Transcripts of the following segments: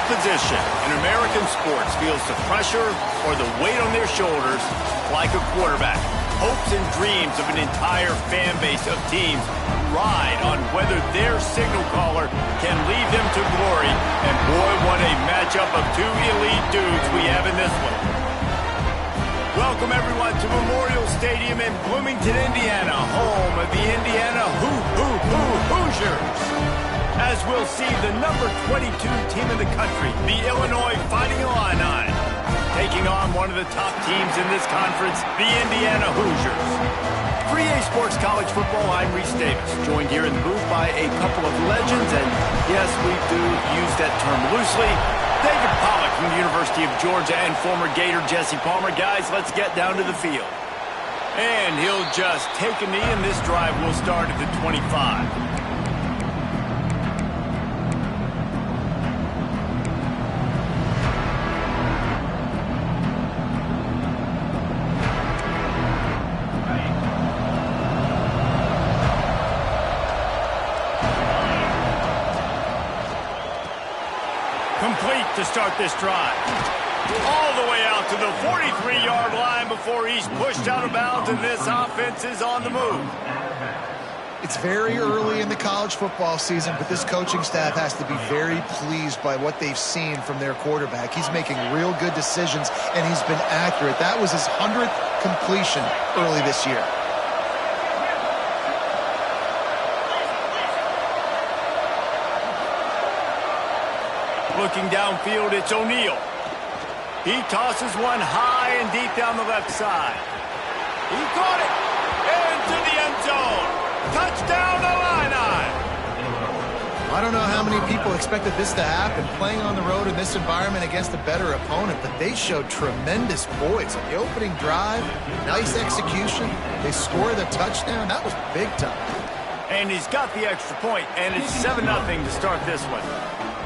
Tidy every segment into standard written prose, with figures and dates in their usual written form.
position in American sports feels the pressure or the weight on their shoulders like a quarterback. Hopes and dreams of an entire fan base of teams ride on whether their signal caller can lead them to glory. And boy, what a matchup of two elite dudes we have in this one. Welcome, everyone, to Memorial Stadium in Bloomington, Indiana, home of the Indiana Hoosiers. As we'll see the number 22 team in the country, the Illinois Fighting Illini, taking on one of the top teams in this conference, the Indiana Hoosiers. 3A Sports College Football, I'm Reese Davis, joined here in the booth by a couple of legends, and yes, we do use that term loosely. David Pollack from the University of Georgia and former Gator Jesse Palmer. Guys, let's get down to the field. And he'll just take a knee, and this drive will start at the 25. Complete to start this drive. All the way out to the 43-yard line before he's pushed out of bounds, and this offense is on the move. It's very early in the college football season, but this coaching staff has to be very pleased by what they've seen from their quarterback. He's making real good decisions, and he's been accurate. That was his 100th completion early this year. Looking downfield, it's O'Neal. He tosses one high and deep down the left side. He caught it into the end zone. Touchdown, Illini! I don't know how many people expected this to happen, playing on the road in this environment against a better opponent, but they showed tremendous poise on the opening drive. Nice execution. They score the touchdown. That was big time. And he's got the extra point, and it's 7-0 to start this one.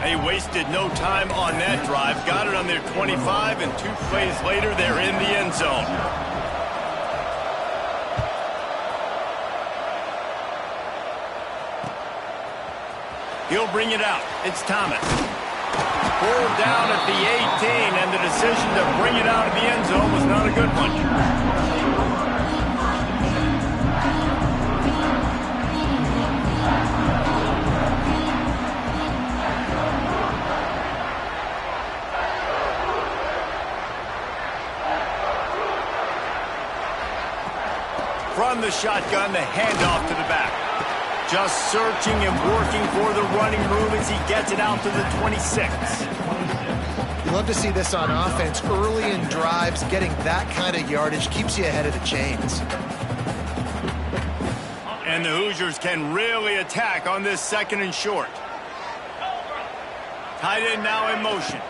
They wasted no time on that drive. Got it on their 25, and 2 plays later, they're in the end zone. He'll bring it out. It's Thomas. Pulled down at the 18, and the decision to bring it out of the end zone was not a good one. From the shotgun, the handoff to the back. Just searching and working for the running move as he gets it out to the 26. You love to see this on offense. Early in drives, getting that kind of yardage keeps you ahead of the chains. And the Hoosiers can really attack on this 2nd and short. Tight end now in motion.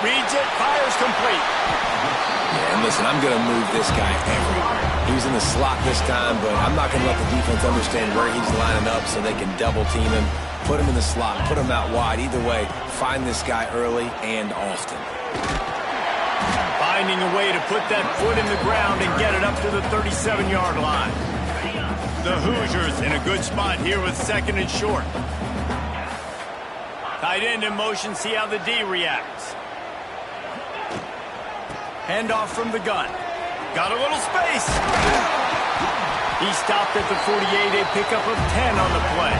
Reads it, fires complete. Yeah, and listen, I'm going to move this guy everywhere. He's in the slot this time, but I'm not going to let the defense understand where he's lining up so they can double team him, put him in the slot, put him out wide. Either way, find this guy early and often. Finding a way to put that foot in the ground and get it up to the 37-yard line. The Hoosiers in a good spot here with 2nd and short. Tight end in motion, see how the D reacts. Handoff from the gun. Got a little space. He stopped at the 48, a pickup of 10 on the play.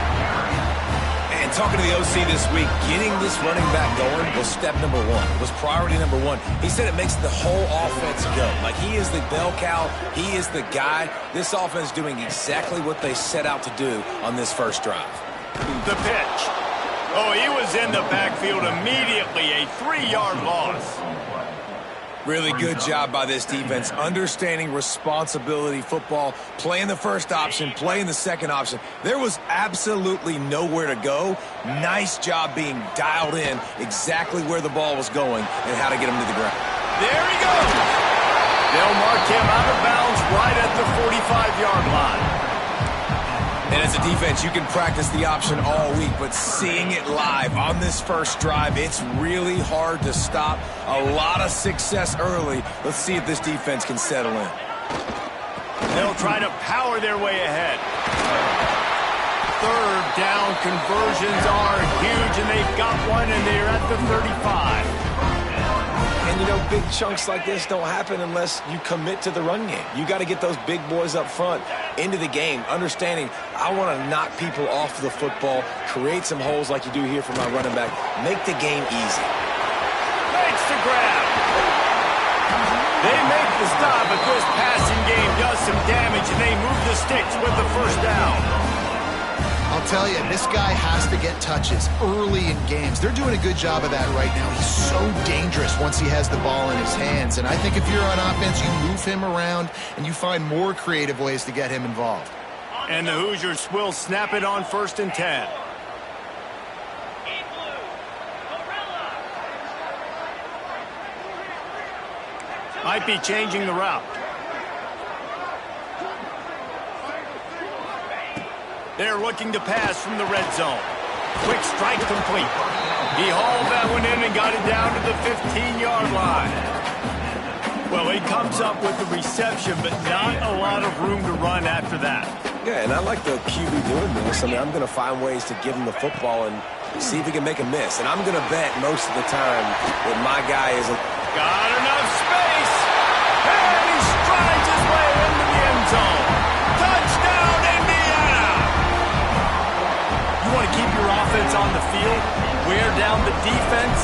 And talking to the OC this week, getting this running back going was step number 1, was priority number 1. He said it makes the whole offense go. Like, he is the bell cow. He is the guy. This offense doing exactly what they set out to do on this first drive. The pitch. Oh, he was in the backfield immediately, a 3-yard loss. Really good job by this defense, understanding responsibility football, playing the first option, playing the second option. There was absolutely nowhere to go. Nice job being dialed in exactly where the ball was going and how to get him to the ground. There he goes. They'll mark him out of bounds right at the 45-yard line. And as a defense, you can practice the option all week, but seeing it live on this first drive, it's really hard to stop. A lot of success early. Let's see if this defense can settle in. They'll try to power their way ahead. 3rd down conversions are huge, and they've got one, and they're at the 35. And, you know, big chunks like this don't happen unless you commit to the run game. You got to get those big boys up front into the game, understanding I want to knock people off the football, create some holes like you do here for my running back, make the game easy. Makes the grab. They make the stop, but this passing game does some damage, and they move the sticks with the first down. I'll tell you, this guy has to get touches early in games. They're doing a good job of that right now. He's so dangerous once he has the ball in his hands. And I think if you're on offense, you move him around and you find more creative ways to get him involved. And the Hoosiers will snap it on 1st and 10. Might be changing the route. They're looking to pass from the red zone. Quick strike complete. He hauled that one in and got it down to the 15-yard line. Well, he comes up with the reception, but not a lot of room to run after that. Yeah, and I like the QB doing this. I mean, I'm going to find ways to give him the football and see if he can make a miss. And I'm going to bet most of the time that my guy isn't. Got enough space. And he strides his way into the end zone. Touchdown, Indiana! You want to keep your offense on the field, wear down the defense,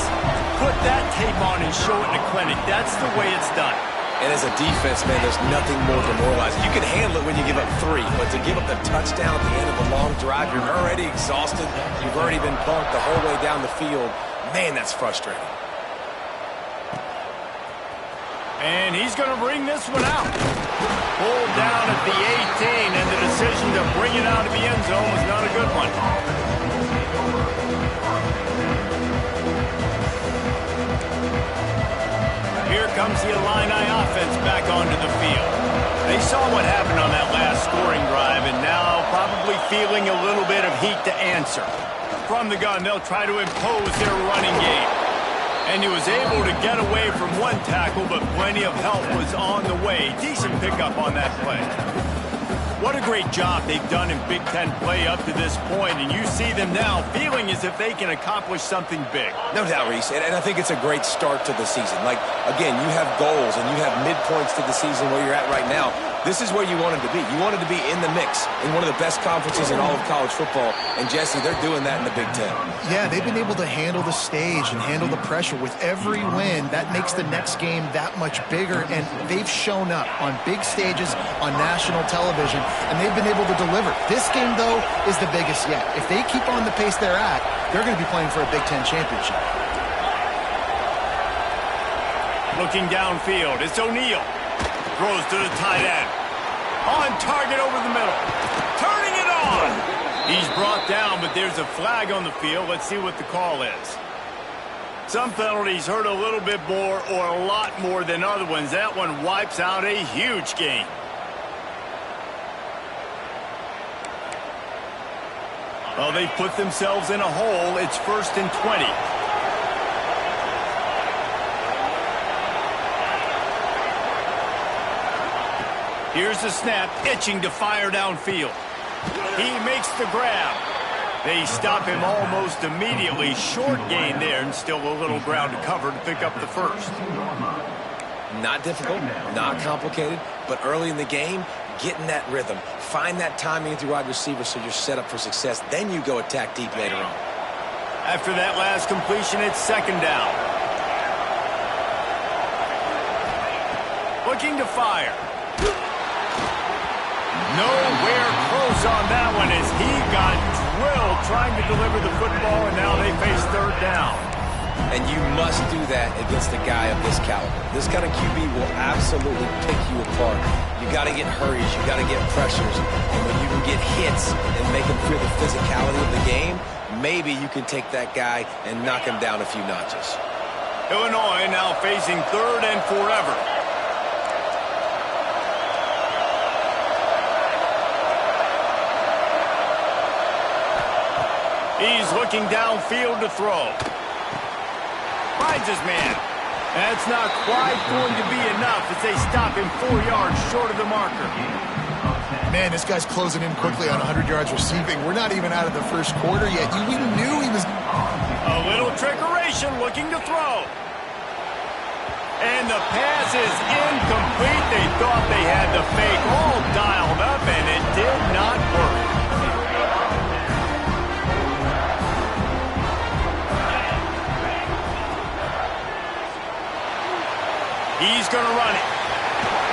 put that tape on and show it in a clinic. That's the way it's done. And as a defense, man, there's nothing more demoralizing. You can handle it when you give up 3, but to give up the touchdown at the end of a long drive, you're already exhausted. You've already been punked the whole way down the field. Man, that's frustrating. And he's going to bring this one out. Pulled down at the 18, and the decision to bring it out of the end zone was not a good one. Here comes the Illini offense back onto the field. They saw what happened on that last scoring drive, and now probably feeling a little bit of heat to answer. From the gun, they'll try to impose their running game. And he was able to get away from one tackle, but plenty of help was on the way. Decent pickup on that play. What a great job they've done in Big Ten play up to this point, and you see them now feeling as if they can accomplish something big. No doubt, Reese, and I think it's a great start to the season. Like, again, you have goals and you have midpoints to the season where you're at right now. This is where you wanted to be. You wanted to be in the mix in one of the best conferences in all of college football. And, Jesse, they're doing that in the Big Ten. Yeah, they've been able to handle the stage and handle the pressure. With every win, that makes the next game that much bigger. And they've shown up on big stages on national television, and they've been able to deliver. This game, though, is the biggest yet. If they keep on the pace they're at, they're going to be playing for a Big Ten championship. Looking downfield, it's O'Neal. Throws to the tight end. On target over the middle. Turning it on. He's brought down, but there's a flag on the field. Let's see what the call is. Some penalties hurt a little bit more or a lot more than other ones. That one wipes out a huge game. Well, they've put themselves in a hole. It's 1st and 20. Here's the snap, itching to fire downfield. He makes the grab. They stop him almost immediately. Short gain there, and still a little ground to cover to pick up the first. Not difficult, not complicated, but early in the game, getting that rhythm. Find that timing with your wide receiver so you're set up for success. Then you go attack deep later on. After that last completion, it's 2nd down. Looking to fire. Nowhere close on that one as he got drilled trying to deliver the football, and now they face 3rd down. And you must do that against a guy of this caliber. This kind of QB will absolutely pick you apart. You got to get hurries, you got to get pressures, and when you can get hits and make him feel the physicality of the game, maybe you can take that guy and knock him down a few notches. Illinois now facing 3rd and forever. He's looking downfield to throw. Finds his man. That's not quite going to be enough as they stop him 4 yards short of the marker. Man, this guy's closing in quickly on 100 yards receiving. We're not even out of the first quarter yet. We knew he was... A little trickeration looking to throw. And the pass is incomplete. They thought they had the fake all dialed up, and it did not work. He's going to run it.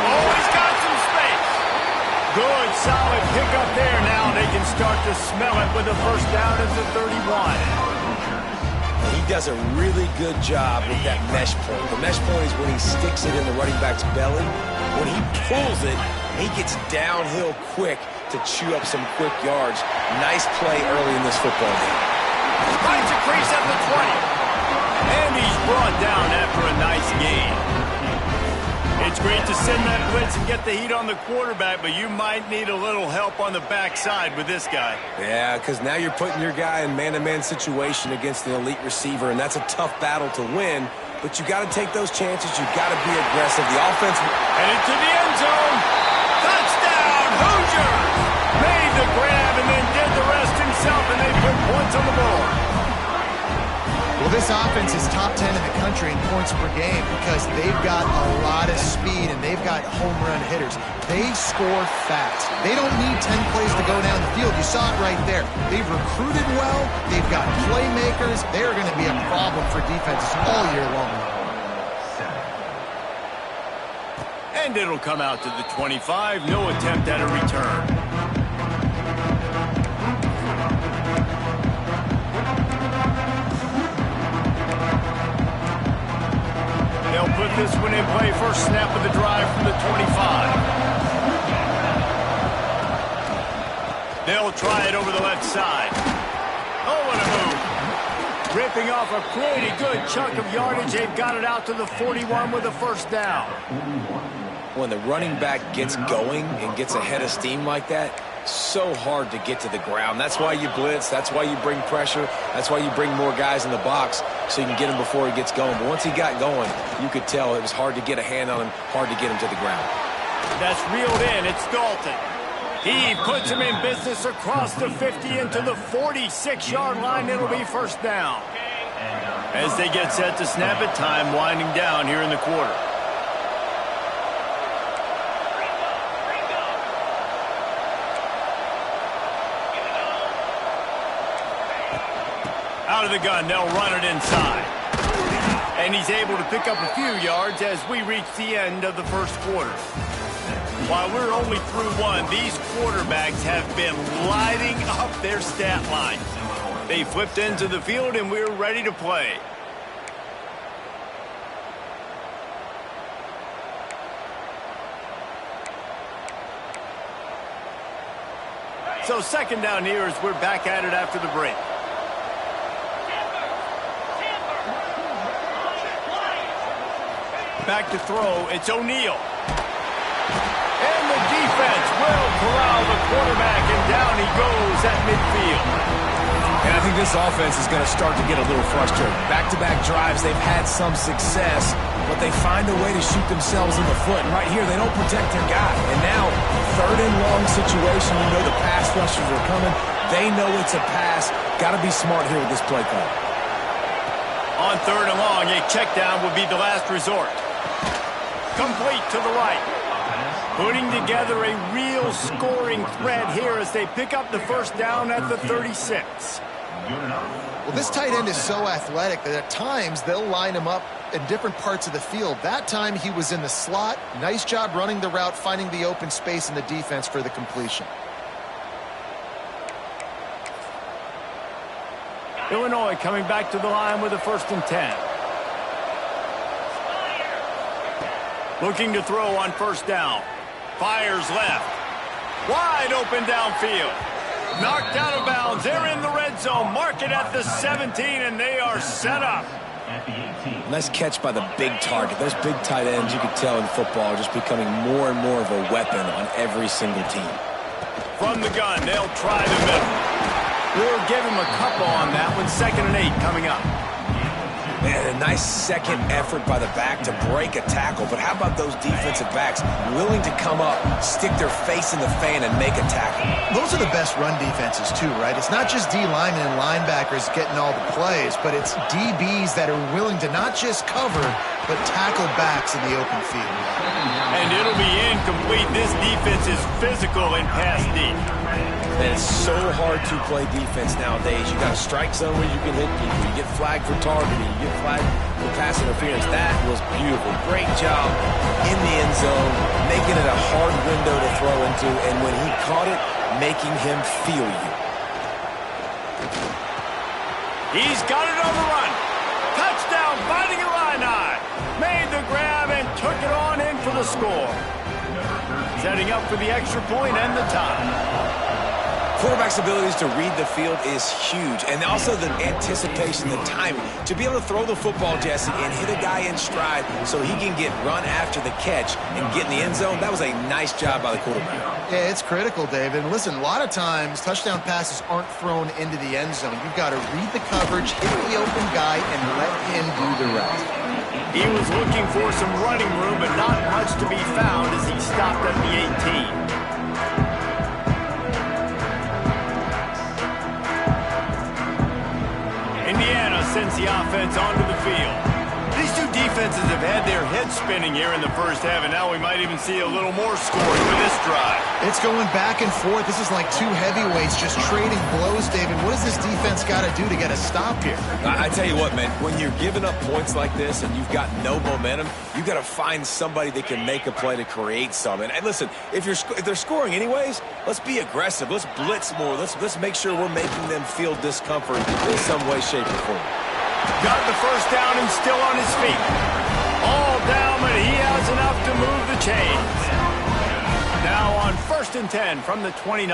Oh, he's got some space. Good, solid pickup there. Now they can start to smell it with the first down at the 31. He does a really good job with that mesh point. The mesh point is when he sticks it in the running back's belly. When he pulls it, he gets downhill quick to chew up some quick yards. Nice play early in this football game. Finds a crease at the 20. And he's brought down after a nice gain. It's great to send that blitz and get the heat on the quarterback, but you might need a little help on the backside with this guy. Yeah, because now you're putting your guy in man-to-man situation against the elite receiver, and that's a tough battle to win, but you got to take those chances. You got to be aggressive. The offense... Headed to the end zone. Touchdown, Hoosiers! Made the grab and then did the rest himself, and they put points on the board. Well, this offense is top 10 in the country in points per game because they've got a lot of speed and they've got home run hitters. They score fast. They don't need 10 plays to go down the field. You saw it right there. They've recruited well. They've got playmakers. They're going to be a problem for defenses all year long. And it'll come out to the 25. No attempt at a return. They'll put this one in play. First snap of the drive from the 25. They'll try it over the left side. Oh, what a move. Ripping off a pretty good chunk of yardage. They've got it out to the 41 with a first down. When the running back gets going and gets ahead of steam like that, so hard to get to the ground. That's why you blitz. That's why you bring pressure. That's why you bring more guys in the box so you can get him before he gets going. But once he got going, you could tell it was hard to get a hand on him, hard to get him to the ground. That's reeled in. It's Dalton. He puts him in business across the 50 into the 46-yard line. It'll be first down. As they get set to snap it, time winding down here in the quarter. Out of the gun, they'll run it inside. And he's able to pick up a few yards as we reach the end of the first quarter. While we're only through one, these quarterbacks have been lighting up their stat lines. They flipped into the field and we're ready to play. So second down here as we're back at it after the break. Back to throw, it's O'Neal. And the defense will corral the quarterback, and down he goes at midfield. And I think this offense is going to start to get a little frustrated. Back-to-back drives, they've had some success, but they find a way to shoot themselves in the foot. And right here, they don't protect their guy. And now, third and long situation, you know the pass rushers are coming. They know it's a pass. Got to be smart here with this play call. On third and long, a check down would be the last resort. Complete to the right. Putting together a real scoring threat here as they pick up the first down at the 36. Well, this tight end is so athletic that at times they'll line him up in different parts of the field. That time he was in the slot. Nice job running the route, finding the open space in the defense for the completion. Illinois coming back to the line with a 1st and 10. Looking to throw on first down. Fires left. Wide open downfield. Knocked out of bounds. They're in the red zone. Mark it at the 17, and they are set up. Nice catch by the big target. Those big tight ends, you could tell in football, are just becoming more and more of a weapon on every single team. From the gun, they'll try the middle. We'll give him a couple on that one. 2nd and 8 coming up. And a nice second effort by the back to break a tackle. But how about those defensive backs willing to come up, stick their face in the fan, and make a tackle? Those are the best run defenses, too, right? It's not just D linemen and linebackers getting all the plays, but it's DBs that are willing to not just cover, but tackle backs in the open field. And it'll be incomplete. This defense is physical and pass deep. And it's so hard to play defense nowadays. You got a strike zone where you can hit people. You get flagged for targeting. You get flagged for pass interference. That was beautiful. Great job in the end zone, making it a hard window to throw into. And when he caught it, making him feel you. He's got it on the run. Touchdown, Fighting Illini. Made the grab and took it on in for the score. Setting up for the extra point and the tie. Quarterback's abilities to read the field is huge, and also the anticipation, the timing. To be able to throw the football, Jesse, and hit a guy in stride so he can get run after the catch and get in the end zone, that was a nice job by the quarterback. Yeah, it's critical, David. And listen, a lot of times touchdown passes aren't thrown into the end zone. You've got to read the coverage, hit the open guy, and let him do the rest. He was looking for some running room, but not much to be found as he stopped at the 18. Indiana sends the offense onto the field. These two defenses have had their heads spinning here in the first half, and now we might even see a little more scoring with this drive. It's going back and forth. This is like two heavyweights just trading blows, David. What does this defense got to do to get a stop here? I tell you what, man, when you're giving up points like this and you've got no momentum, you got to find somebody that can make a play to create something. And listen, if they're scoring anyways, let's be aggressive. Let's blitz more. Let's make sure we're making them feel discomfort in some way, shape, or form. Got the first down and still on his feet. All down, but he has enough to move the chains. Now on 1st and 10 from the 29.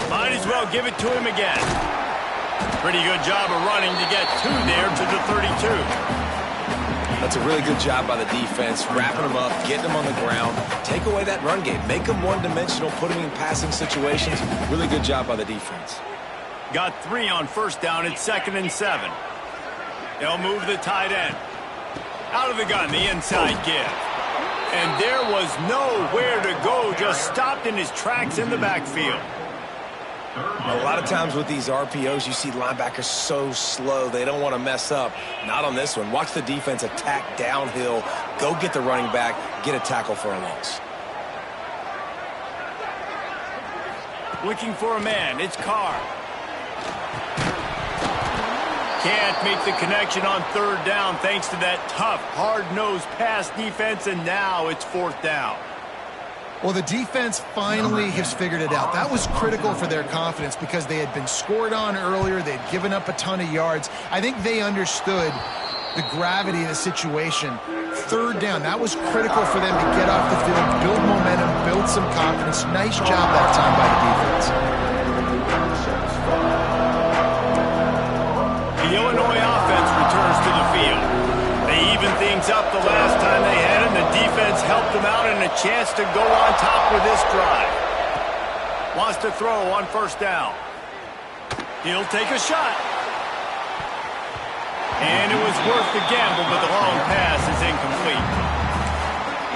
Might as well give it to him again. Pretty good job of running to get two there to the 32. That's a really good job by the defense, wrapping them up, getting them on the ground. Take away that run game. Make them one-dimensional, put them in passing situations. Really good job by the defense. Got 3 on 1st down. It's 2nd and 7. They'll move the tight end. Out of the gun, the inside give. And there was nowhere to go, just stopped in his tracks in the backfield. A lot of times with these RPOs, you see linebackers so slow, they don't want to mess up. Not on this one. Watch the defense attack downhill, go get the running back, get a tackle for a loss. Looking for a man, it's Carr. Can't make the connection on 3rd down thanks to that tough, hard-nosed pass defense, and now it's 4th down. Well, the defense finally has figured it out. That was critical for their confidence because they had been scored on earlier. They had given up a ton of yards. I think they understood the gravity of the situation. 3rd down, that was critical for them to get off the field, build momentum, build some confidence. Nice job that time by the defense. The Illinois offense returns to the field. They even things up the last time they had it, and the defense helped them out and a chance to go on top with this drive. Wants to throw on 1st down. He'll take a shot. And it was worth the gamble, but the long pass is incomplete.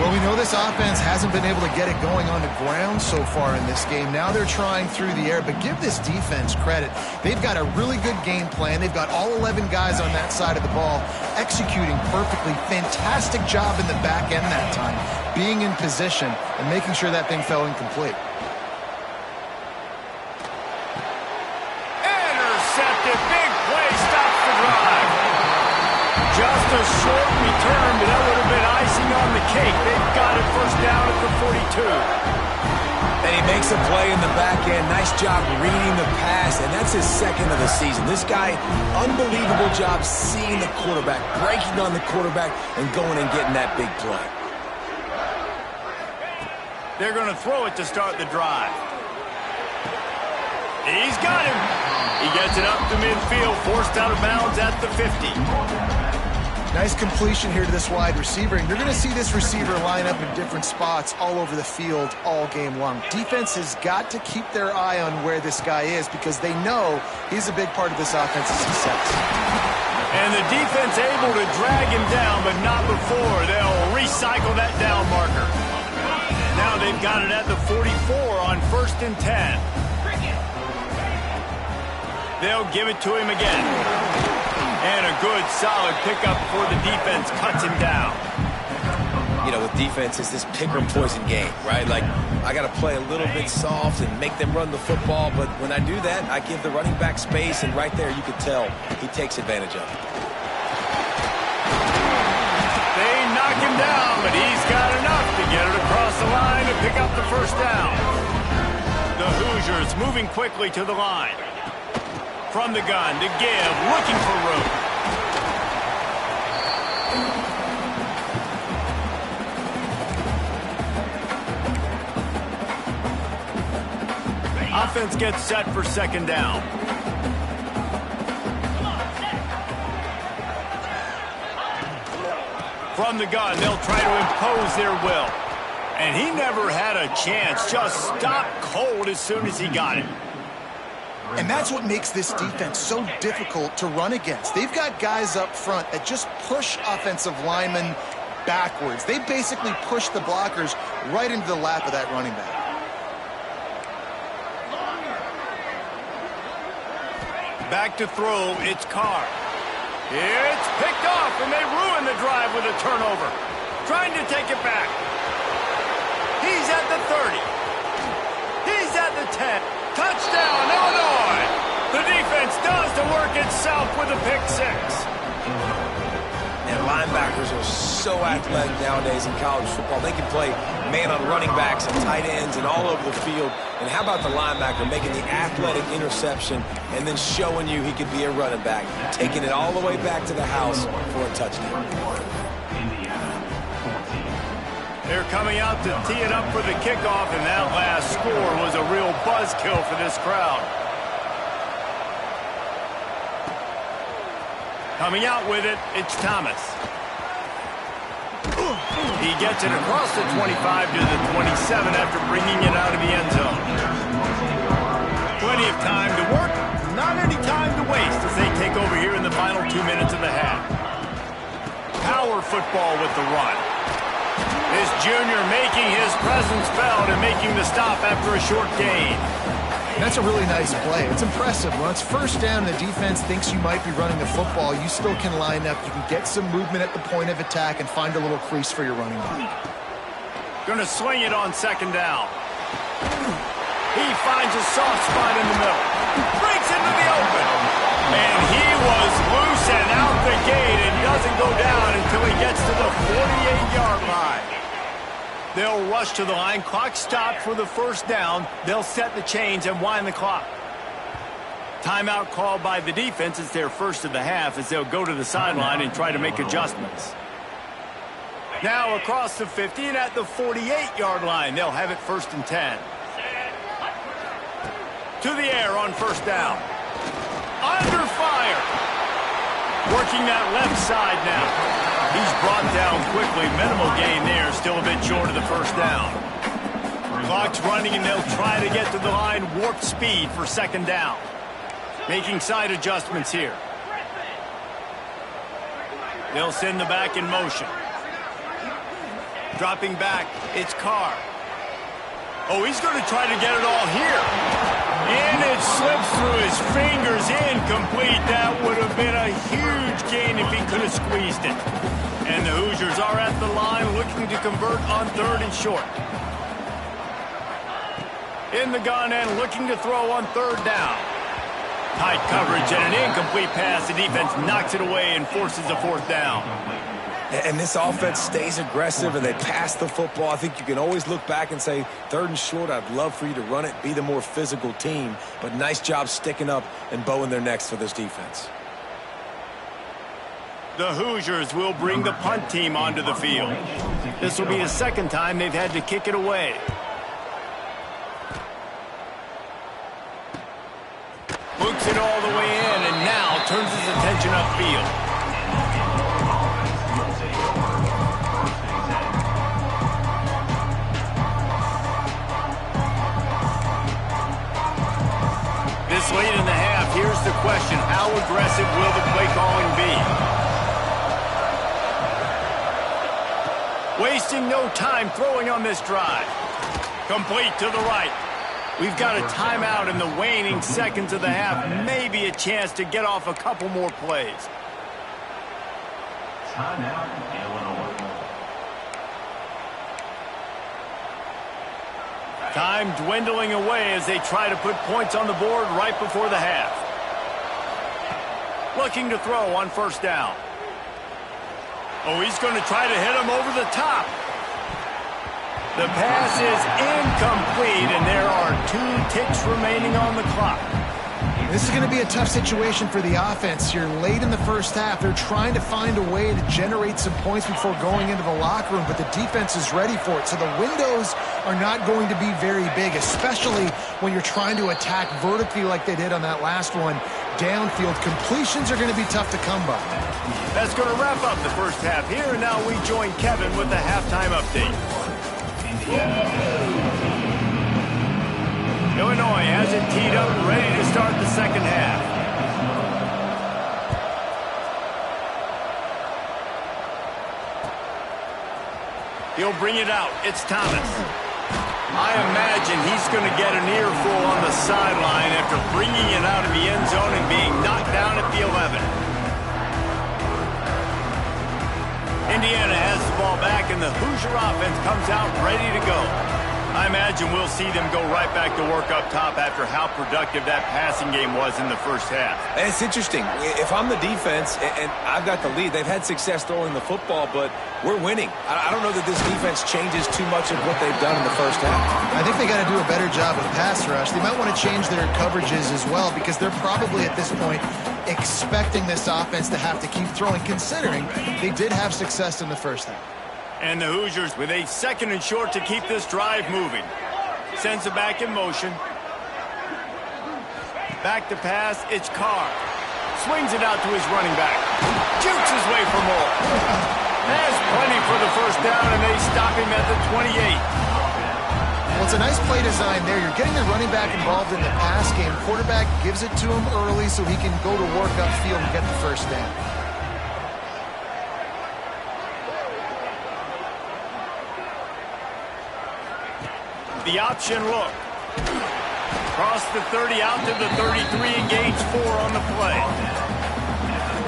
Well, we know this offense hasn't been able to get it going on the ground so far in this game. Now they're trying through the air, but give this defense credit. They've got a really good game plan. They've got all 11 guys on that side of the ball executing perfectly. Fantastic job in the back end that time, being in position and making sure that thing fell incomplete. Intercepted. Big play. Stops the drive. Just a short return, but that would have been icing on the cake. They've got it 1st down at the 42. And he makes a play in the back end. Nice job reading the pass, and that's his 2nd of the season. This guy, unbelievable job seeing the quarterback, breaking on the quarterback, and going and getting that big play. They're going to throw it to start the drive. He's got him. He gets it up to midfield, forced out of bounds at the 50. Nice completion here to this wide receiver, and you're going to see this receiver line up in different spots all over the field all game long. Defense has got to keep their eye on where this guy is because they know he's a big part of this offense's success. And the defense able to drag him down, but not before. They'll recycle that down marker. Now they've got it at the 44 on 1st and 10. They'll give it to him again. And a good, solid pickup before the defense cuts him down. You know, with defense, it's this pick or poison game, right? Like, I got to play a little bit soft and make them run the football, but when I do that, I give the running back space, and right there you can tell he takes advantage of it. They knock him down, but he's got enough to get it across the line to pick up the first down. The Hoosiers moving quickly to the line. From the gun to give, looking for room. Offense gets set for 2nd down. From the gun, they'll try to impose their will. And he never had a chance, just stopped cold as soon as he got it. And that's what makes this defense so difficult to run against. They've got guys up front that just push offensive linemen backwards. They basically push the blockers right into the lap of that running back. Back to throw, it's Carr. It's picked off, and they ruin the drive with a turnover. Trying to take it back. He's at the 30. He's at the 10. Touchdown, Illinois! The defense does the work itself with a pick 6. And linebackers are so athletic nowadays in college football. They can play man on running backs and tight ends and all over the field. And how about the linebacker making the athletic interception and then showing you he could be a running back, taking it all the way back to the house for a touchdown. They're coming out to tee it up for the kickoff, and that last score was a real buzzkill for this crowd. Coming out with it, it's Thomas. He gets it across the 25 to the 27 after bringing it out of the end zone. Plenty of time to work, not any time to waste as they take over here in the final 2 minutes of the half. Power football with the run. This junior making his presence felt and making the stop after a short gain. That's a really nice play. It's impressive. When it's 1st down and the defense thinks you might be running the football, you still can line up. You can get some movement at the point of attack and find a little crease for your running back. Going to swing it on 2nd down. He finds a soft spot in the middle. Breaks into the open. And he was loose and out the gate and doesn't go down until he gets to the 48-yard line. They'll rush to the line. Clock stopped for the 1st down. They'll set the chains and wind the clock. Timeout called by the defense. It's their first of the half as they'll go to the sideline and try to make adjustments. Now across the 50 and at the 48-yard line. They'll have it 1st and 10. To the air on 1st down. Under fire. Working that left side now. He's brought down quickly. Minimal gain there. Still a bit short of the 1st down. Clock's running, and they'll try to get to the line. Warp speed for 2nd down. Making side adjustments here. They'll send the back in motion. Dropping back, it's Carr. Oh, he's going to try to get it all here. And it slips through his fingers, incomplete. That would have been a huge gain if he could have squeezed it. And the Hoosiers are at the line looking to convert on 3rd and short. In the gun and looking to throw on 3rd down. Tight coverage and an incomplete pass. The defense knocks it away and forces a 4th down. And this offense stays aggressive and they pass the football. I think you can always look back and say, 3rd and short, I'd love for you to run it, be the more physical team. But nice job sticking up and bowing their necks for this defense. The Hoosiers will bring the punt team onto the field. This will be the 2nd time they've had to kick it away. Books it all the way in and now turns his attention upfield. This late in the half, here's the question. How aggressive will the play calling be? Wasting no time throwing on this drive. Complete to the right. We've got a timeout in the waning seconds of the half. Maybe a chance to get off a couple more plays. Timeout, Illinois. Time dwindling away as they try to put points on the board right before the half. Looking to throw on first down. Oh, he's going to try to hit him over the top. The pass is incomplete, and there are 2 ticks remaining on the clock. This is going to be a tough situation for the offense. You're late in the first half. They're trying to find a way to generate some points before going into the locker room, but the defense is ready for it. So the windows are not going to be very big, especially when you're trying to attack vertically like they did on that last one. Downfield completions are going to be tough to come by. That's going to wrap up the first half here, and now we join Kevin with the halftime update. Illinois has it teed up, ready to start the second half. He'll bring it out. It's Thomas. I imagine he's going to get an earful on the sideline after bringing it out of the end zone and being knocked down at the 11. Indiana has the ball back, and the Hoosier offense comes out ready to go. I imagine we'll see them go right back to work up top after how productive that passing game was in the first half. And it's interesting. If I'm the defense and I've got the lead, they've had success throwing the football, but we're winning. I don't know that this defense changes too much of what they've done in the first half. I think they got to do a better job with pass rush. They might want to change their coverages as well, because they're probably at this point expecting this offense to have to keep throwing, considering they did have success in the first half. And the Hoosiers with a 2nd and short to keep this drive moving. Sends it back in motion. Back to pass, it's Carr. Swings it out to his running back. Jukes his way for more. Has plenty for the first down, and they stop him at the 28. Well, it's a nice play design there. You're getting the running back involved in the pass game. Quarterback gives it to him early so he can go to work upfield and get the first down. The option look. Cross the 30 out to the 33 and gains 4 on the play.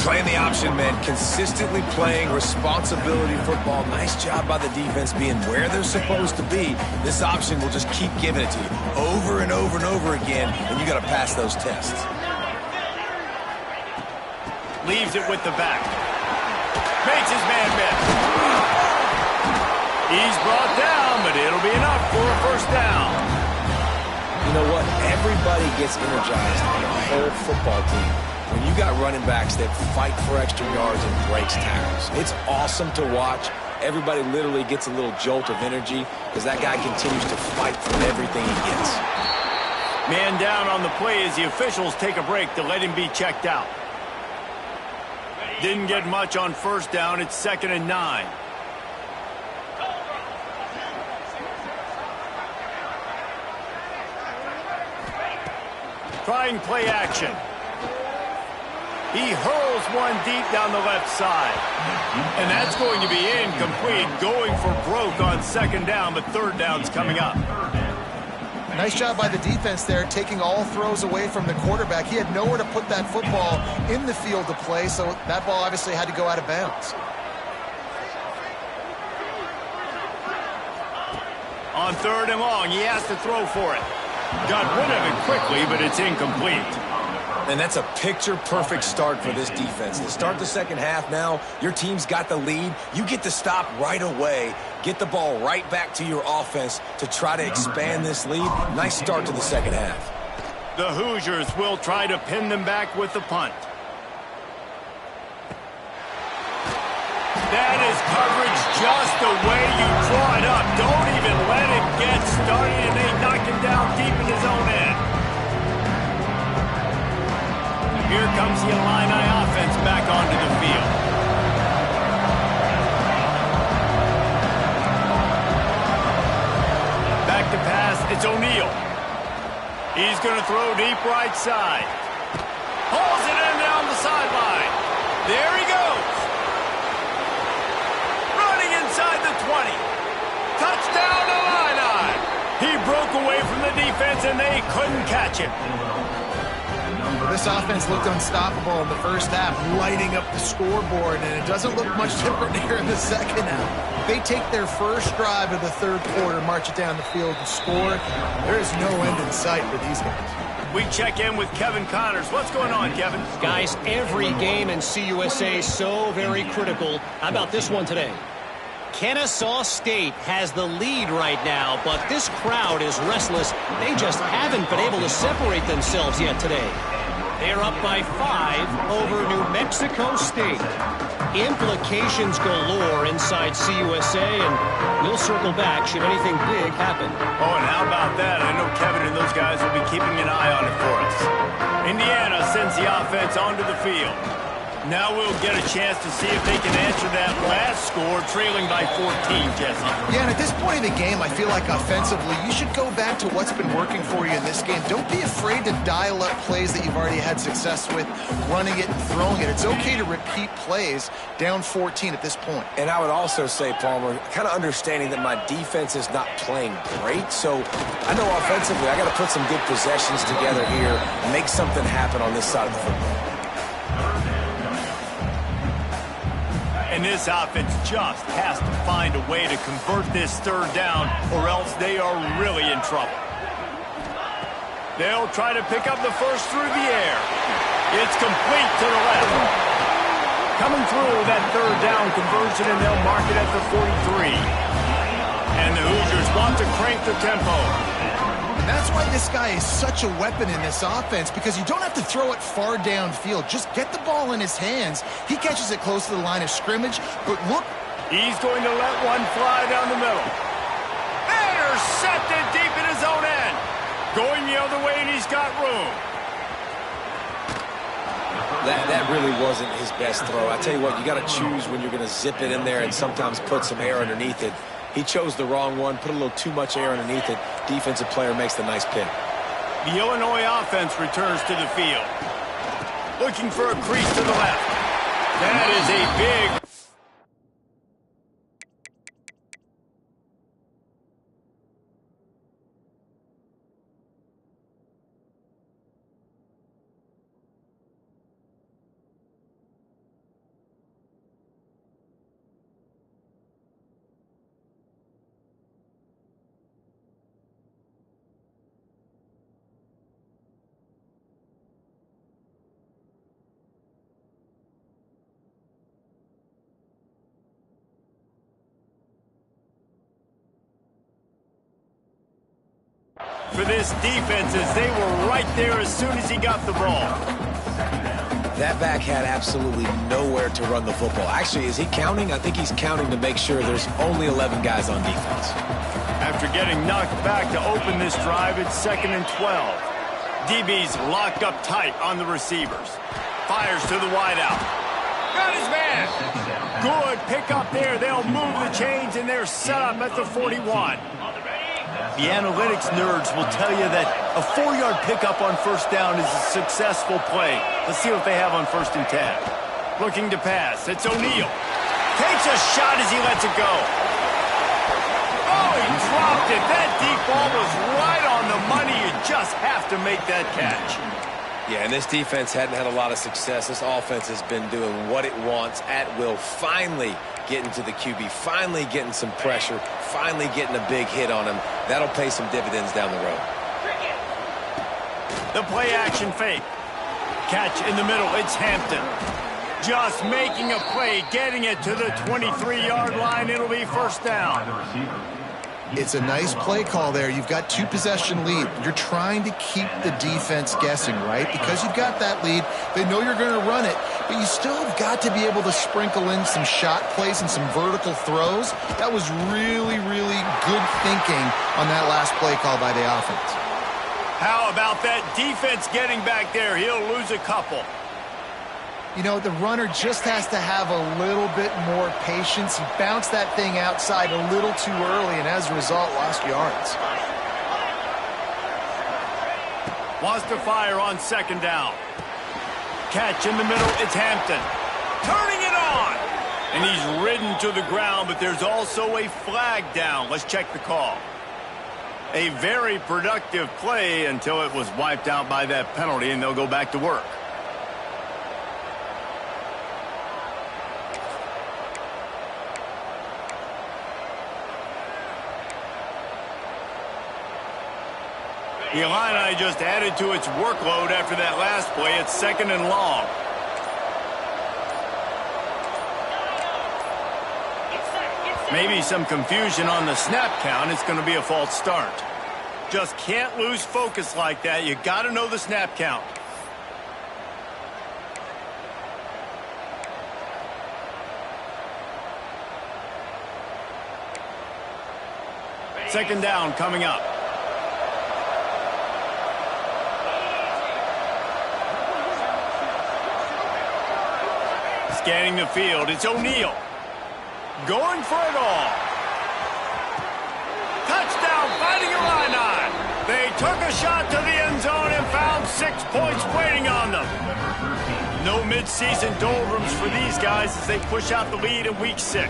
Playing the option, man. Consistently playing responsibility football. Nice job by the defense being where they're supposed to be. This option will just keep giving it to you over and over and over again, and you got to pass those tests. Leaves it with the back. Makes his man miss. He's brought down, but it'll be enough for a first down. You know what? Everybody gets energized on a whole football team when you got running backs that fight for extra yards and breaks tackles. It's awesome to watch. Everybody literally gets a little jolt of energy because that guy continues to fight for everything he gets. Man down on the play as the officials take a break to let him be checked out. Didn't get much on first down. It's 2nd and 9. Trying play action. He hurls one deep down the left side. And that's going to be incomplete. Going for broke on 2nd down, but 3rd down's coming up. Nice job by the defense there, taking all throws away from the quarterback. He had nowhere to put that football in the field to play, so that ball obviously had to go out of bounds. On 3rd and long, he has to throw for it. Got rid of it quickly, but it's incomplete. And that's a picture-perfect start for this defense. To start the second half now, your team's got the lead. You get to stop right away, get the ball right back to your offense to try to expand this lead. Nice start to the second half. The Hoosiers will try to pin them back with the punt. That is coverage just the way you draw it up. Don't even let it get started, and they knock him down deep in his own end. Here comes the Illini offense back onto the field. Back to pass, it's O'Neal. He's going to throw deep right side. Pulls it in down the sideline. There he goes. Running inside the 20. Touchdown Illini. He broke away from the defense, and they couldn't catch him. Well, this offense looked unstoppable in the first half, lighting up the scoreboard, and it doesn't look much different here in the second half. They take their first drive of the third quarter, march it down the field, and score. There is no end in sight for these guys. We check in with Kevin Connors. What's going on, Kevin? Guys, every game in CUSA is so very critical. How about this one today? Kennesaw State has the lead right now, but this crowd is restless. They just haven't been able to separate themselves yet today. They're up by 5 over New Mexico State. Implications galore inside CUSA, and we'll circle back should anything big happen. Oh, and how about that? I know Kevin and those guys will be keeping an eye on it for us. Indiana sends the offense onto the field. Now we'll get a chance to see if they can answer that last score, trailing by 14, Jesse. Yeah, and at this point in the game, I feel like offensively, you should go back to what's been working for you in this game. Don't be afraid to dial up plays that you've already had success with, running it and throwing it. It's okay to repeat plays down 14 at this point. And I would also say, Palmer, kind of understanding that my defense is not playing great, so I know offensively I got to put some good possessions together here and make something happen on this side of the football. And this offense just has to find a way to convert this third down, or else they are really in trouble. They'll try to pick up the first through the air. It's complete to the left. Coming through that third down conversion, and they'll mark it at the 43. And the Hoosiers want to crank the tempo. And that's why this guy is such a weapon in this offense, because you don't have to throw it far downfield. Just get the ball in his hands. He catches it close to the line of scrimmage, but look. He's going to let one fly down the middle. Intercepted deep in his own end. Going the other way, and he's got room. That really wasn't his best throw. I tell you what, you got to choose when you're going to zip it in there and sometimes put some air underneath it. He chose the wrong one, put a little too much air underneath it. Defensive player makes the nice pick. The Illinois offense returns to the field. Looking for a crease to the left. That is a big... for this defense, as they were right there as soon as he got the ball. That back had absolutely nowhere to run the football. Actually, is he counting? I think he's counting to make sure there's only 11 guys on defense. After getting knocked back to open this drive, it's 2nd and 12. DB's locked up tight on the receivers. Fires to the wideout. Got his man. Good pickup there. They'll move the chains, and they're set up at the 41. The analytics nerds will tell you that a 4-yard pickup on first down is a successful play. Let's see what they have on 1st and 10. Looking to pass. It's O'Neal. Takes a shot as he lets it go. Oh, he dropped it. That deep ball was right on the money. You just have to make that catch. Yeah, and this defense hadn't had a lot of success. This offense has been doing what it wants at will. Finally getting to the QB, finally getting some pressure, finally getting a big hit on him. That'll pay some dividends down the road. The play action fake. Catch in the middle. It's Hampton. Just making a play, getting it to the 23-yard line. It'll be first down. It's a nice play call there. You've got 2-possession lead. You're trying to keep the defense guessing, right? Because you've got that lead, they know you're going to run it, but you still have got to be able to sprinkle in some shot plays and some vertical throws. That was really, really good thinking on that last play call by the offense. How about that defense getting back there? He'll lose a couple. You know, the runner just has to have a little bit more patience. He bounced that thing outside a little too early, and as a result, lost yards. Wants to fire on second down. Catch in the middle, it's Hampton. Turning it on! And he's ridden to the ground, but there's also a flag down. Let's check the call. A very productive play until it was wiped out by that penalty, and they'll go back to work. The Illini just added to its workload after that last play. It's second and long. Maybe some confusion on the snap count. It's going to be a false start. Just can't lose focus like that. You got to know the snap count. Second down coming up. Scanning the field, it's O'Neal. Going for it all. Touchdown, fighting Illini. They took a shot to the end zone and found 6 points waiting on them. No midseason doldrums for these guys as they push out the lead in week 6.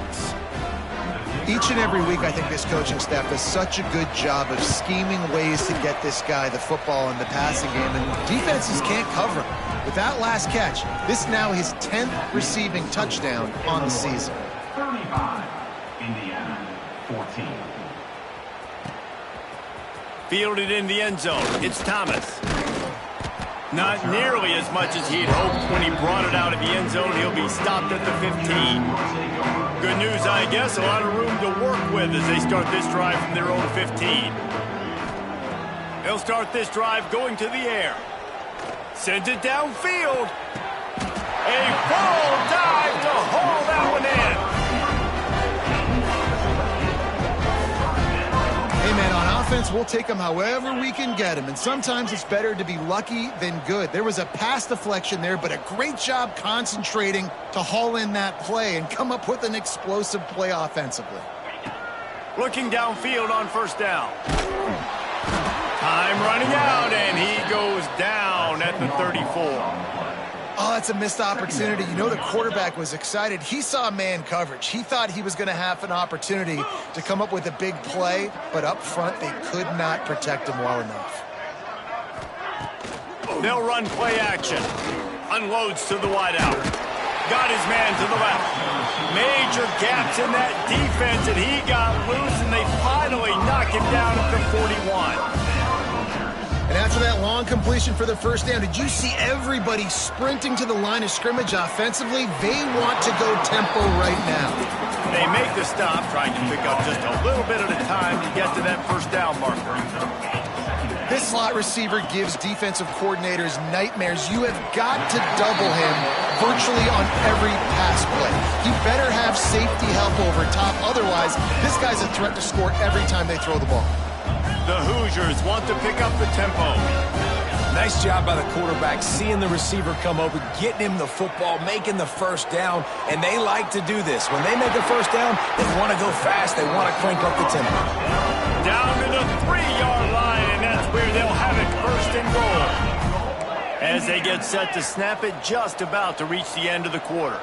Each and every week, I think this coaching staff does such a good job of scheming ways to get this guy the football in the passing game, and defenses can't cover him. With that last catch, this is now his 10th receiving touchdown on the season. 35, Indiana, 14. Fielded in the end zone, it's Thomas. Not nearly as much as he'd hoped when he brought it out of the end zone. He'll be stopped at the 15. Good news, I guess, a lot of room to work with as they start this drive from their own 15. They'll start this drive going to the air. Sends it downfield. A full dive to haul that one in. Hey, man, on offense, we'll take them however we can get them, and sometimes it's better to be lucky than good. There was a pass deflection there, but a great job concentrating to haul in that play and come up with an explosive play offensively. Looking downfield on first down. Time running out, and he goes down at the 34. Oh, that's a missed opportunity. You know, the quarterback was excited. He saw man coverage. He thought he was going to have an opportunity to come up with a big play, but up front, they could not protect him well enough. They'll run play action. Unloads to the wideout. Got his man to the left. Major gaps in that defense, and he got loose, and they finally knock him down at the 41. And after that long completion for the first down, did you see everybody sprinting to the line of scrimmage offensively? They want to go tempo right now. They make the stop, trying to pick up just a little bit at a time to get to that first down marker. This slot receiver gives defensive coordinators nightmares. You have got to double him virtually on every pass play. He better have safety help over top. Otherwise, this guy's a threat to score every time they throw the ball. The Hoosiers want to pick up the tempo. Nice job by the quarterback, seeing the receiver come over, getting him the football, making the first down, and they like to do this. When they make a first down, they want to go fast. They want to crank up the tempo. Down to the 3-yard line, and that's where they'll have it first and goal. As they get set to snap it, just about to reach the end of the quarter.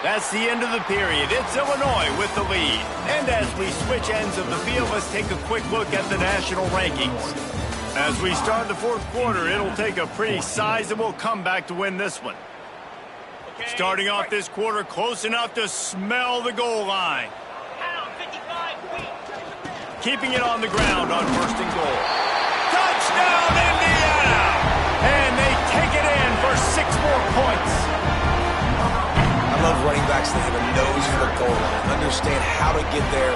That's the end of the period. It's Illinois with the lead. And as we switch ends of the field, let's take a quick look at the national rankings. As we start the fourth quarter, it'll take a pretty sizable comeback to win this one. Starting off this quarter close enough to smell the goal line. Keeping it on the ground on first and goal. Touchdown, Indiana! And they take it in for 6 more points. I love running backs that have a nose for the goal line, understand how to get there,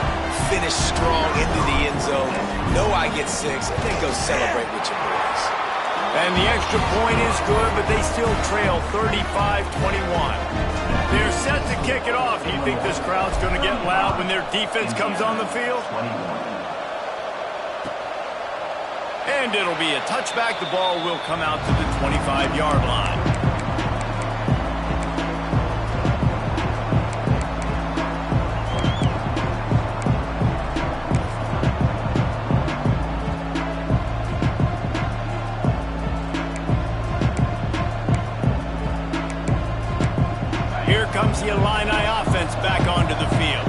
finish strong into the end zone, know I get 6, and then go celebrate with your boys. And the extra point is good, but they still trail 35-21. They're set to kick it off. You think this crowd's going to get loud when their defense comes on the field? And it'll be a touchback. The ball will come out to the 25-yard line. comes the Illini offense back onto the field.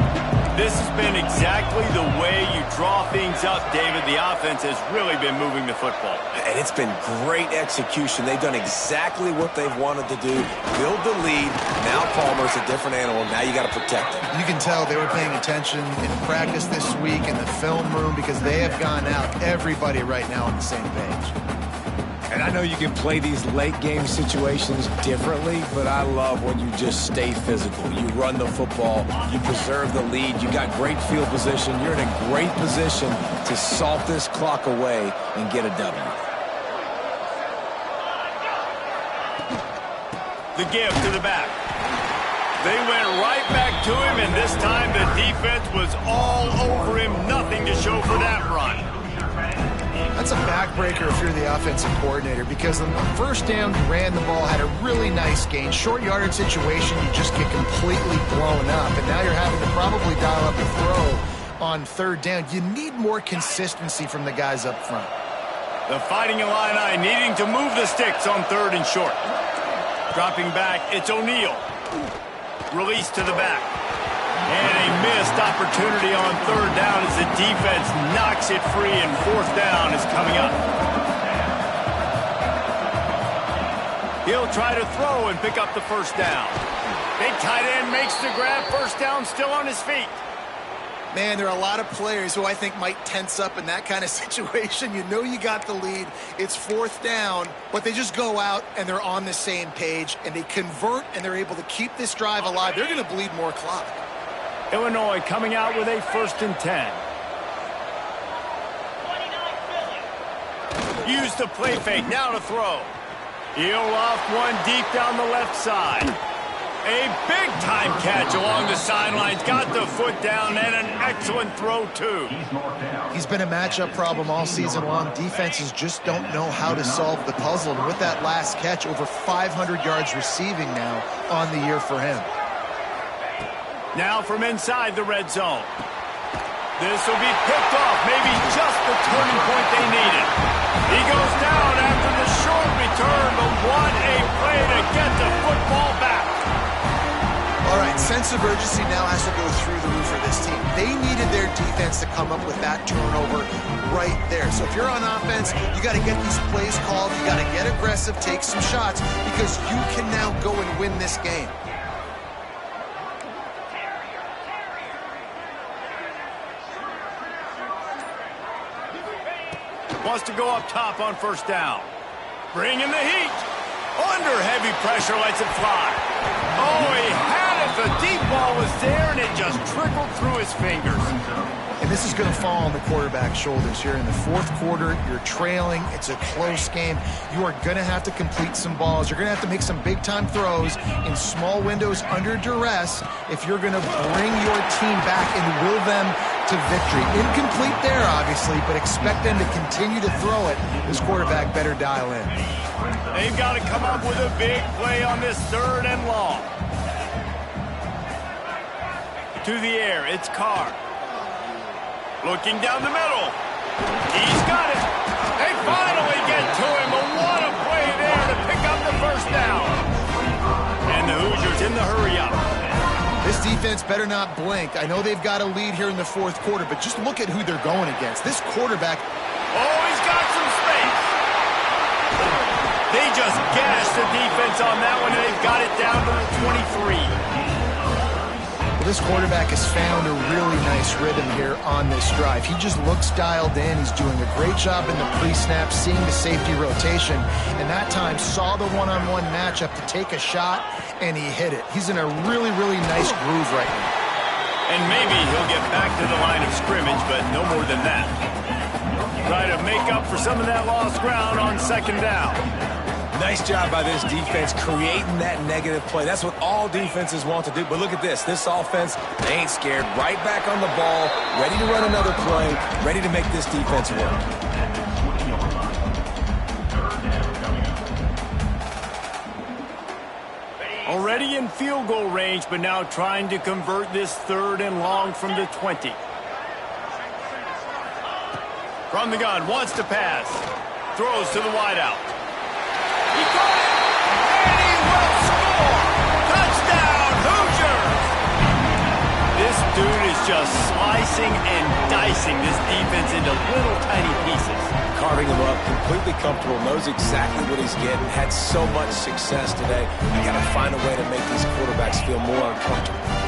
This has been exactly the way you draw things up, David. The offense has really been moving the football. And it's been great execution. They've done exactly what they've wanted to do. Build the lead. Now Palmer's a different animal. Now you got to protect him. You can tell they were paying attention in practice this week in the film room because they have gone out, everybody right now on the same page. And I know you can play these late-game situations differently, but I love when you just stay physical. You run the football, you preserve the lead, you got great field position, you're in a great position to salt this clock away and get a W. The give to the back. They went right back to him, and this time the defense was all over him. Nothing to show for that run. That's a backbreaker if you're the offensive coordinator, because on the first down, you ran the ball, had a really nice gain. Short yardage situation, you just get completely blown up, and now you're having to probably dial up a throw on third down. You need more consistency from the guys up front. The Fighting Illini needing to move the sticks on third and short. Dropping back, it's O'Neal. Release to the back. And a missed opportunity on third down as the defense knocks it free, and fourth down is coming up. He'll try to throw and pick up the first down. Big tight end makes the grab. First down, still on his feet. Man, there are a lot of players who I think might tense up in that kind of situation. You know you got the lead. It's fourth down, but they just go out and they're on the same page, and they convert, and they're able to keep this drive alive. They're going to bleed more clock. Illinois coming out with a 1st and 10. Use the play fake, now to throw. He'll loft one deep down the left side. A big-time catch along the sidelines. Got the foot down, and an excellent throw, too. He's been a matchup problem all season long. Defenses just don't know how to solve the puzzle. And with that last catch, over 500 yards receiving now on the year for him. Now from inside the red zone. This will be picked off, maybe just the turning point they needed. He goes down after the short return, but what a play to get the football back. All right, sense of urgency now has to go through the roof for this team. They needed their defense to come up with that turnover right there. So if you're on offense, you got to get these plays called. You got to get aggressive, take some shots, because you can now go and win this game. Wants to go up top on first down. Bring in the heat. Under heavy pressure, lets it fly. Oh, he had it. The deep ball was there, and it just trickled through his fingers. And this is going to fall on the quarterback's shoulders here in the fourth quarter. You're trailing. It's a close game. You are going to have to complete some balls. You're going to have to make some big-time throws in small windows under duress if you're going to bring your team back and will them to victory. Incomplete there, obviously, but expect them to continue to throw it. This quarterback better dial in. They've got to come up with a big play on this third and long. To the air, it's Carr. Looking down the middle. He's got it. They finally get to him, but what a play there to pick up the first down. And the Hoosiers in the hurry-up. This defense better not blink. I know they've got a lead here in the fourth quarter, but just look at who they're going against. This quarterback... Oh, he's got some space. They just gashed the defense on that one, and they've got it down to the 23. Well, this quarterback has found a really nice rhythm here on this drive. He just looks dialed in. He's doing a great job in the pre-snap, seeing the safety rotation, and that time saw the one-on-one matchup to take a shot, and he hit it. He's in a really, really nice groove right now. And maybe he'll get back to the line of scrimmage, but no more than that. Try to make up for some of that lost ground on second down. Nice job by this defense creating that negative play. That's what all defenses want to do. But look at this. This offense, they ain't scared. Right back on the ball, ready to run another play, ready to make this defense work. Already in field goal range, but now trying to convert this third and long from the 20. From the gun, wants to pass. Throws to the wideout. He got it, and he will score! Touchdown, Hoosiers! just slicing and dicing this defense into little tiny pieces. Carving him up, completely comfortable, knows exactly what he's getting, had so much success today. You got to find a way to make these quarterbacks feel more uncomfortable.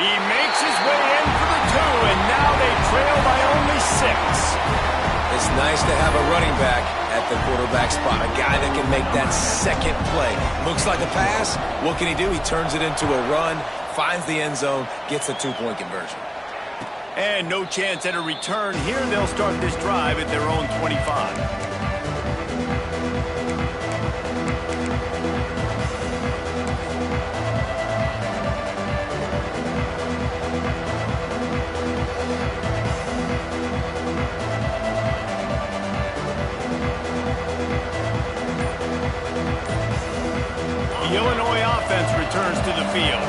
He makes his way in for the 2, and now they trail by only 6. It's nice to have a running back at the quarterback spot, a guy that can make that second play. Looks like a pass. What can he do? He turns it into a run, finds the end zone, gets a 2-point conversion. And no chance at a return here. They'll start this drive at their own 25. The Illinois offense returns to the field.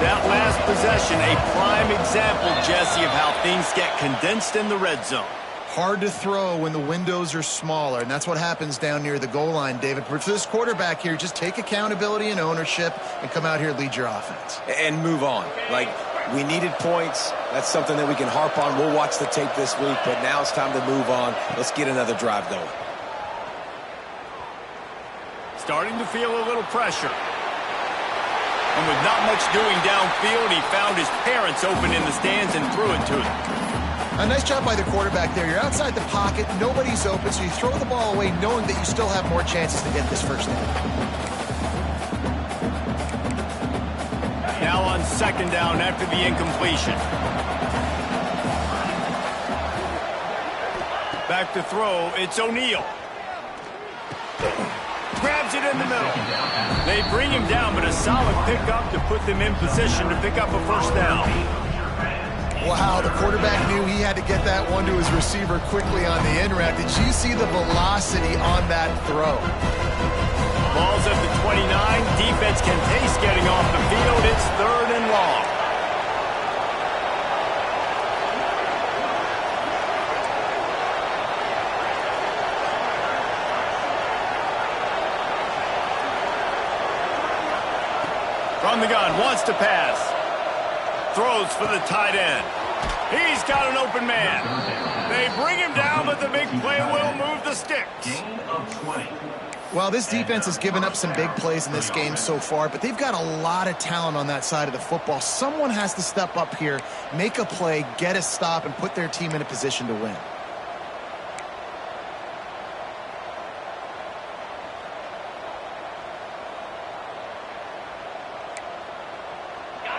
That last possession, a prime example, Jesse, of how things get condensed in the red zone. Hard to throw when the windows are smaller, and that's what happens down near the goal line, David. For this quarterback here, just take accountability and ownership and come out here and lead your offense. And move on. Like, we needed points. That's something that we can harp on. We'll watch the tape this week, but now it's time to move on. Let's get another drive going. Starting to feel a little pressure. And with not much doing downfield, he found his parents open in the stands and threw it to him. A nice job by the quarterback there. You're outside the pocket, nobody's open, so you throw the ball away knowing that you still have more chances to get this first down. Now on second down after the incompletion. Back to throw, it's O'Neal. Grabs it in the middle. They bring him down, but a solid pickup to put them in position to pick up a first down. Wow, the quarterback knew he had to get that one to his receiver quickly on the in-route. Did you see the velocity on that throw? Ball's at the 29. Defense can taste getting off the field. It's 3rd and long. From the gun, wants to pass. Throws for the tight end. He's got an open man. They bring him down, but the big play will move the sticks. Well, this defense has given up some big plays in this game so far, but they've got a lot of talent on that side of the football. Someone has to step up here, make a play, get a stop, and put their team in a position to win.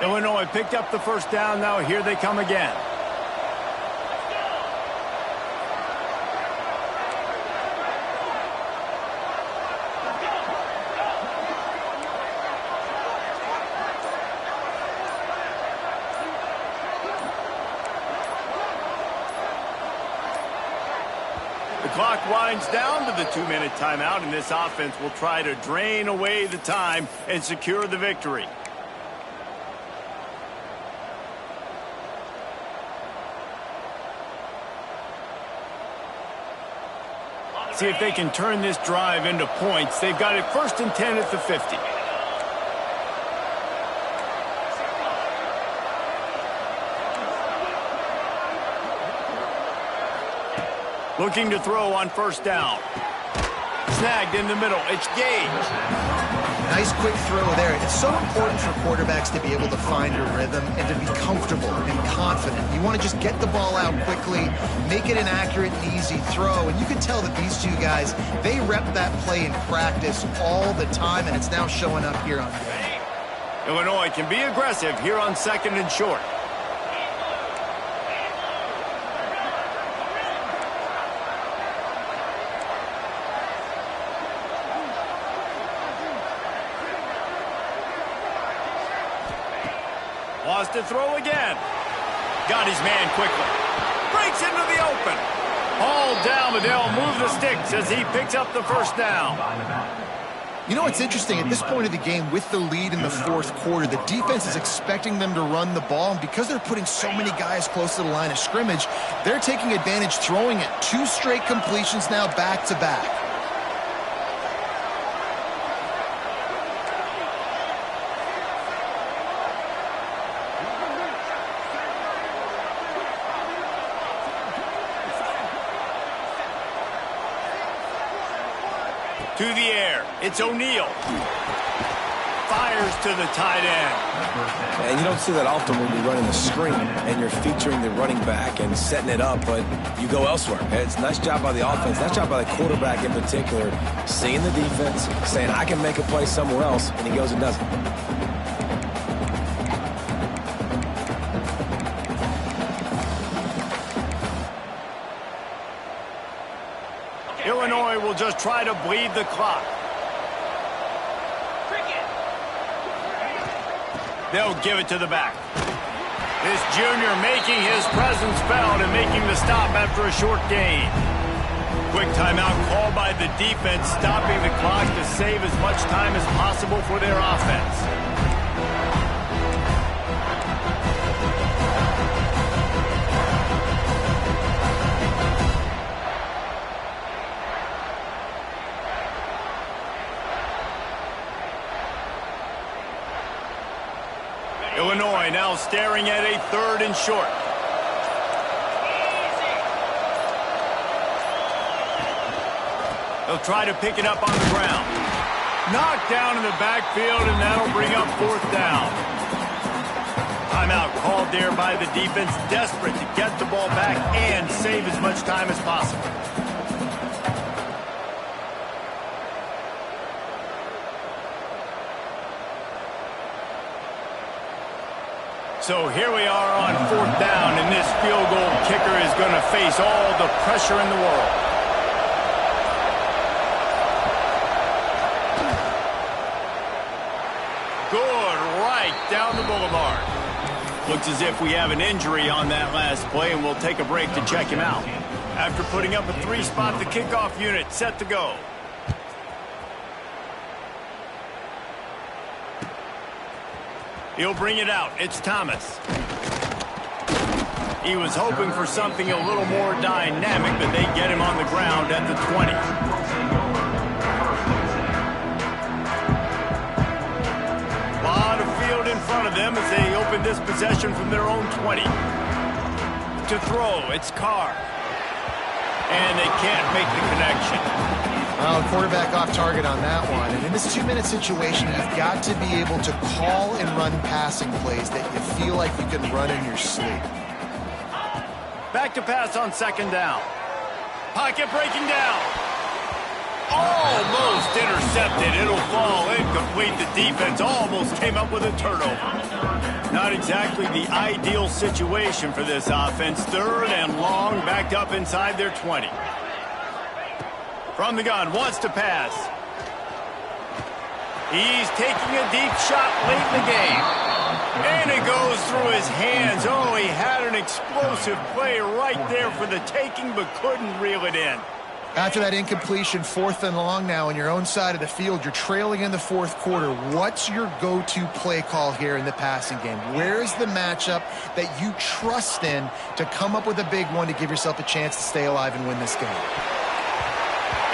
Illinois picked up the first down. Now here they come again. The clock winds down to the 2-minute timeout, and this offense will try to drain away the time and secure the victory. See if they can turn this drive into points. They've got it 1st and 10 at the 50. Looking to throw on first down. Snagged in the middle. It's Gage. Nice quick throw there. It's so important for quarterbacks to be able to find a rhythm and to be comfortable and confident. You want to just get the ball out quickly, make it an accurate and easy throw. And you can tell that these two guys, they rep that play in practice all the time, and it's now showing up here on game. Illinois can be aggressive here on 2nd and short. Wants to throw again. Got his man quickly. Breaks into the open. All down, but they'll move the sticks as he picks up the first down. You know what's interesting? At this point of the game, with the lead in the fourth quarter, the defense is expecting them to run the ball. And because they're putting so many guys close to the line of scrimmage, they're taking advantage, throwing it 2 straight completions now back-to-back. To the air, it's O'Neal. Fires to the tight end. And you don't see that often when you're running the screen and you're featuring the running back and setting it up, but you go elsewhere. It's a nice job by the offense, nice job by the quarterback in particular, seeing the defense, saying, I can make a play somewhere else, and he goes and does it. Illinois will just try to bleed the clock. They'll give it to the back. This junior making his presence felt and making the stop after a short gain. Quick timeout called by the defense, stopping the clock to save as much time as possible for their offense. Illinois now staring at a 3rd and short. They'll try to pick it up on the ground. Knocked down in the backfield, and that'll bring up 4th down. Timeout called there by the defense, desperate to get the ball back and save as much time as possible. So here we are on 4th down, and this field goal kicker is going to face all the pressure in the world. Good, right down the boulevard. Looks as if we have an injury on that last play, and we'll take a break to check him out. After putting up a 3-spot, the kickoff unit set to go. He'll bring it out. It's Thomas. He was hoping for something a little more dynamic, but they get him on the ground at the 20. A lot of field in front of them as they open this possession from their own 20. To throw, it's Carr. And they can't make the connection. Well, quarterback off target on that one. And in this 2-minute situation, you've got to be able to call and run passing plays that you feel like you can run in your sleep. Back to pass on 2nd down. Pocket breaking down. Almost intercepted. It'll fall incomplete. The defense almost came up with a turnover. Not exactly the ideal situation for this offense. 3rd and long, backed up inside their 20. From the gun, wants to pass. He's taking a deep shot late in the game. And it goes through his hands. Oh, he had an explosive play right there for the taking, but couldn't reel it in. After that incompletion, 4th and long now on your own side of the field, you're trailing in the 4th quarter. What's your go-to play call here in the passing game? Where's the matchup that you trust in to come up with a big one to give yourself a chance to stay alive and win this game?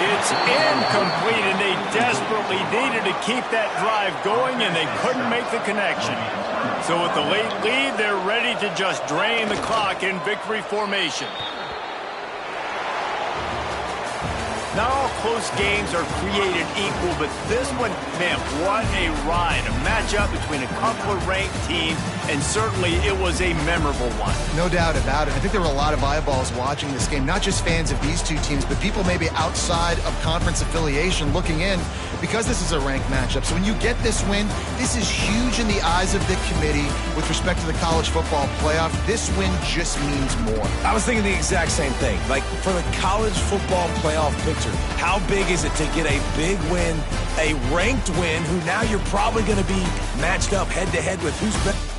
It's incomplete, and they desperately needed to keep that drive going, and they couldn't make the connection. So with the late lead, they're ready to just drain the clock in victory formation. Not all close games are created equal, but this one, man, what a ride. A matchup between a couple of ranked teams, and certainly it was a memorable one. No doubt about it. I think there were a lot of eyeballs watching this game, not just fans of these two teams, but people maybe outside of conference affiliation looking in because this is a ranked matchup. So when you get this win, this is huge in the eyes of the committee with respect to the college football playoff. This win just means more. I was thinking the exact same thing. Like, for the college football playoff picture, how big is it to get a big win, a ranked win, who now you're probably going to be matched up head-to-head with who's better?